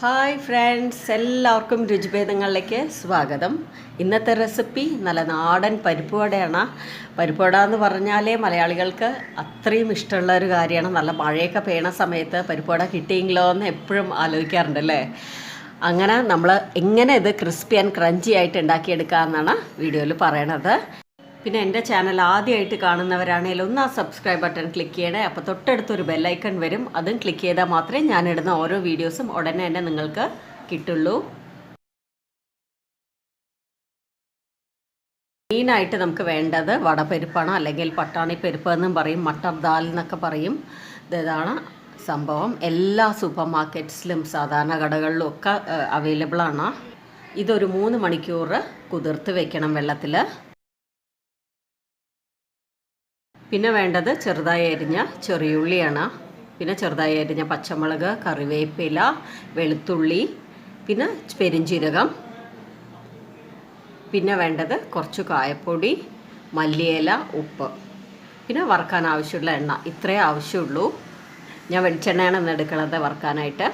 Hi friends, എല്ലാവർക്കും രുചിഭേദങ്ങളിലേക്ക് സ്വാഗതം. ഇന്നത്തെ റെസിപ്പി നല്ല നാടൻ പരിപ്പ് വടയാണ്. പരിപ്പ് വട എന്ന് പറഞ്ഞാൽ മലയാളികൾക്ക് അത്രയും ഇഷ്ടമുള്ള ഒരു കാര്യമാണ്. നല്ല മഴയൊക്കെ പെയ്യണ സമയത്ത് പരിപ്പ് വട കിട്ടിയെങ്കിലോ എന്ന് എപ്പോഴും ആലോചിക്കാറുണ്ടല്ലേ. അങ്ങനെ നമ്മൾ എങ്ങനെ ഇത് ക്രിസ്പി ആൻഡ് ക്രഞ്ചി ആയിട്ട് ഉണ്ടാക്കിയെടുക്കാമെന്നാണ് വീഡിയോയിൽ പറയണത്. പിന്നെ എൻ്റെ ചാനൽ ആദ്യമായിട്ട് കാണുന്നവരാണെങ്കിൽ ഒന്ന് ആ സബ്സ്ക്രൈബ് ബട്ടൺ ക്ലിക്ക് ചെയ്യണേ. അപ്പോൾ തൊട്ടടുത്തൊരു ബെല്ലൈക്കൺ വരും, അതും ക്ലിക്ക് ചെയ്താൽ മാത്രമേ ഞാനിടുന്ന ഓരോ വീഡിയോസും ഉടനെ തന്നെ നിങ്ങൾക്ക് കിട്ടുള്ളൂ. മെയിനായിട്ട് നമുക്ക് വേണ്ടത് വടപരിപ്പാണ്, അല്ലെങ്കിൽ പട്ടാണി പരിപ്പ് എന്നും പറയും, മട്ടർ ദാൽ എന്നൊക്കെ പറയും. ഇതാണ് സംഭവം. എല്ലാ സൂപ്പർ മാർക്കറ്റ്സിലും സാധാരണ കടകളിലും ഒക്കെ അവൈലബിളാണ്. ഇതൊരു 3 മണിക്കൂർ കുതിർത്ത് വെക്കണം വെള്ളത്തിൽ. പിന്നെ വേണ്ടത് ചെറുതായി അരിഞ്ഞ ചെറിയുള്ളിയാണ്, പിന്നെ ചെറുതായി അരിഞ്ഞ പച്ചമുളക്, കറിവേപ്പില, വെളുത്തുള്ളി, പിന്നെ പെരിഞ്ചീരകം, പിന്നെ വേണ്ടത് കുറച്ച് കായപ്പൊടി, മല്ലിയില, ഉപ്പ്, പിന്നെ വറുക്കാൻ ആവശ്യമുള്ള എണ്ണ. ഇത്രയേ ആവശ്യമുള്ളൂ. ഞാൻ വെളിച്ചെണ്ണയാണ് ഇന്ന് എടുക്കുന്നത് വറുക്കാനായിട്ട്.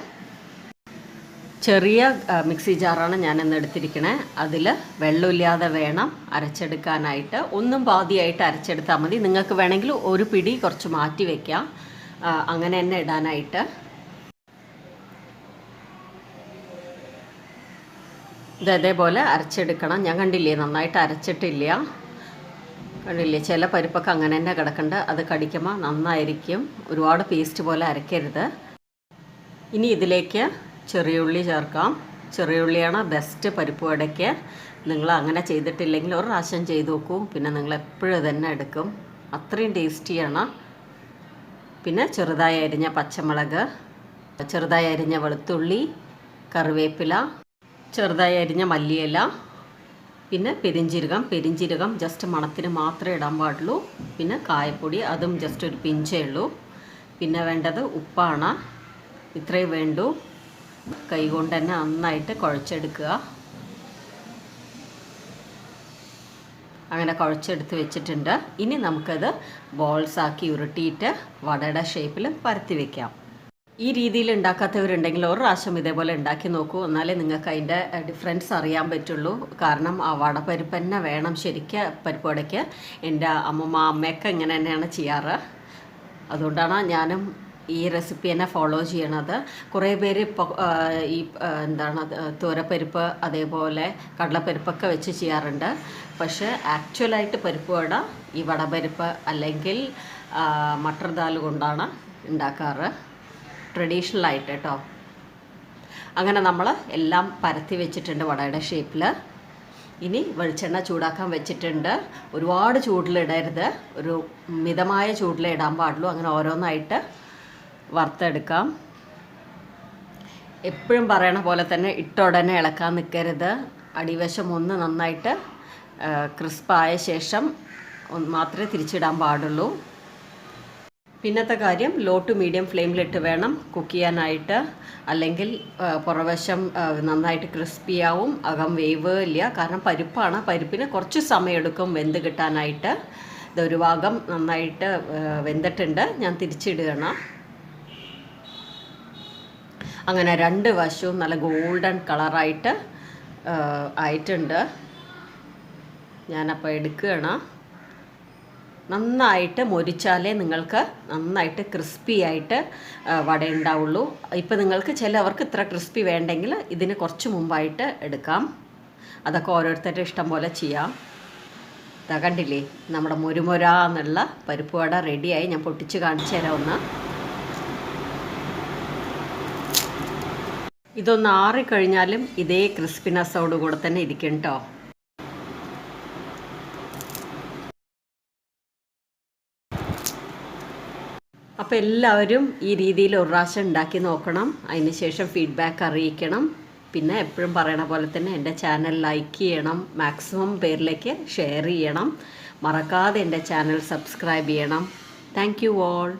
ചെറിയ മിക്സി ജാറാണ് ഞാനിന്ന് എടുത്തിരിക്കണേ. അതിൽ വെള്ളമില്ലാതെ വേണം അരച്ചെടുക്കാനായിട്ട്. ഒന്നും പാതിയായിട്ട് അരച്ചെടുത്താൽ മതി. നിങ്ങൾക്ക് വേണമെങ്കിൽ ഒരു പിടി കുറച്ച് മാറ്റി വയ്ക്കാം, അങ്ങനെ തന്നെ ഇടാനായിട്ട്. ഇതേപോലെ അരച്ചെടുക്കണം. ഞാൻ കണ്ടില്ലേ, നന്നായിട്ട് അരച്ചിട്ടില്ല. കണ്ടില്ലേ, ചില പരിപ്പൊക്കെ അങ്ങനെ തന്നെ കിടക്കുന്നുണ്ട്. അത് കടിക്കുമ്പോൾ നന്നായിരിക്കും. ഒരുപാട് പേസ്റ്റ് പോലെ അരക്കരുത്. ഇനി ഇതിലേക്ക് ചെറിയുള്ളി ചേർക്കാം. ചെറിയുള്ളിയാണ് ബെസ്റ്റ് പരിപ്പ് വടയ്ക്ക്. നിങ്ങൾ അങ്ങനെ ചെയ്തിട്ടില്ലെങ്കിൽ ഒരു പ്രാവശ്യം ചെയ്ത് നോക്കൂ, പിന്നെ നിങ്ങൾ എപ്പോഴും തന്നെ എടുക്കും. അത്രയും ടേസ്റ്റിയാണ്. പിന്നെ ചെറുതായി അരിഞ്ഞ പച്ചമുളക്, ചെറുതായി അരിഞ്ഞ വെളുത്തുള്ളി, കറിവേപ്പില, ചെറുതായി അരിഞ്ഞ മല്ലിയില, പിന്നെ പെരിഞ്ചീരകം ജസ്റ്റ് മണത്തിന് മാത്രമേ ഇടാൻ പാടുള്ളൂ. പിന്നെ കായപ്പൊടി, അതും ജസ്റ്റ് ഒരു പിഞ്ചേ ഉള്ളൂ. പിന്നെ വേണ്ടത് ഉപ്പാണ്. ഇത്രയും വേണ്ടൂ. കൈകൊണ്ട് തന്നെ നന്നായിട്ട് കുഴച്ചെടുക്കുക. അങ്ങനെ കുഴച്ചെടുത്ത് വെച്ചിട്ടുണ്ട്. ഇനി നമുക്കത് ബോൾസാക്കി ഉരുട്ടിയിട്ട് വടയുടെ ഷേപ്പിൽ പരത്തി വയ്ക്കാം. ഈ രീതിയിൽ ഉണ്ടാക്കാത്തവരുണ്ടെങ്കിൽ ഒരു പ്രാവശ്യം ഇതേപോലെ ഉണ്ടാക്കി നോക്കൂ, എന്നാലേ നിങ്ങൾക്ക് അതിൻ്റെ ഡിഫറൻസ് അറിയാൻ പറ്റുള്ളൂ. കാരണം ആ വടപരിപ്പ് തന്നെ വേണം ശരിക്കും പരിപ്പ് വടയ്ക്ക്. എൻ്റെ അമ്മയൊക്കെ ഇങ്ങനെ തന്നെയാണ് ചെയ്യാറ്. അതുകൊണ്ടാണ് ഞാനും ഈ റെസിപ്പി തന്നെ ഫോളോ ചെയ്യണത്. കുറേ പേര് ഇപ്പോൾ ഈ തോരപ്പരിപ്പ് അതേപോലെ കടലപ്പരിപ്പൊക്കെ വെച്ച് ചെയ്യാറുണ്ട്. പക്ഷേ ആക്ച്വലായിട്ട് പരിപ്പ് വട ഈ വടപരിപ്പ് അല്ലെങ്കിൽ മട്ടർ ദാൽ കൊണ്ടാണ് ഉണ്ടാക്കാറ്, ട്രഡീഷണലായിട്ട് കേട്ടോ. അങ്ങനെ നമ്മൾ എല്ലാം പരത്തി വെച്ചിട്ടുണ്ട് വടയുടെ ഷേപ്പിൽ. ഇനി വെളിച്ചെണ്ണ ചൂടാക്കാൻ വെച്ചിട്ടുണ്ട്. ഒരുപാട് ചൂടിലിടരുത്, ഒരു മിതമായ ചൂടിലേ ഇടാൻ പാടുള്ളൂ. അങ്ങനെ ഓരോന്നായിട്ട് വറുത്തെടുക്കാം. എപ്പോഴും പറയണ പോലെ തന്നെ ഇട്ട ഉടനെ ഇളക്കാൻ നിൽക്കരുത്. അടിവശം ഒന്ന് നന്നായിട്ട് ക്രിസ്പായ ശേഷം മാത്രമേ തിരിച്ചിടാൻ പാടുള്ളൂ. പിന്നത്തെ കാര്യം, ലോ ടു മീഡിയം ഫ്ലെയിമിലിട്ട് വേണം കുക്ക് ചെയ്യാനായിട്ട്. അല്ലെങ്കിൽ പുറവശം നന്നായിട്ട് ക്രിസ്പിയാവും, അകം വേവ് ഇല്ല. കാരണം പരിപ്പാണ്, പരിപ്പിന് കുറച്ച് സമയമെടുക്കും വെന്ത് കിട്ടാനായിട്ട്. ഇതൊരു ഭാഗം നന്നായിട്ട് വെന്തിട്ടുണ്ട്, ഞാൻ തിരിച്ചിടുകയാണ്. അങ്ങനെ 2 വശവും നല്ല ഗോൾഡൻ കളറായിട്ട് ആയിട്ടുണ്ട്. ഞാനപ്പോൾ എടുക്കുകയാണ്. നന്നായിട്ട് മൊരിച്ചാലേ നിങ്ങൾക്ക് നന്നായിട്ട് ക്രിസ്പി ആയിട്ട് വട ഉണ്ടാവുള്ളൂ. ഇപ്പോൾ നിങ്ങൾക്ക് ചിലവർക്ക് ഇത്ര ക്രിസ്പി വേണ്ടെങ്കിൽ ഇതിന് കുറച്ച് മുമ്പായിട്ട് എടുക്കാം. അതൊക്കെ ഓരോരുത്തരുടെ ഇഷ്ടം പോലെ ചെയ്യാം. ഇതാ കണ്ടില്ലേ, നമ്മുടെ മുരുമുര എന്നുള്ള പരിപ്പ് വട റെഡിയായി. ഞാൻ പൊട്ടിച്ച് കാണിച്ചു തരാം ഒന്ന്. ഇതൊന്ന് ആറിക്കഴിഞ്ഞാലും ഇതേ ക്രിസ്പിനെസ്സോട് കൂടെ തന്നെ ഇരിക്കും കേട്ടോ. അപ്പോൾ എല്ലാവരും ഈ രീതിയിൽ ഒരു പ്രാവശ്യം ഉണ്ടാക്കി നോക്കണം. അതിന് ശേഷം ഫീഡ്ബാക്ക് അറിയിക്കണം. പിന്നെ എപ്പോഴും പറയണ പോലെ തന്നെ എൻ്റെ ചാനൽ ലൈക്ക് ചെയ്യണം, മാക്സിമം പേരിലേക്ക് ഷെയർ ചെയ്യണം. മറക്കാതെ എൻ്റെ ചാനൽ സബ്സ്ക്രൈബ് ചെയ്യണം. Thank you all.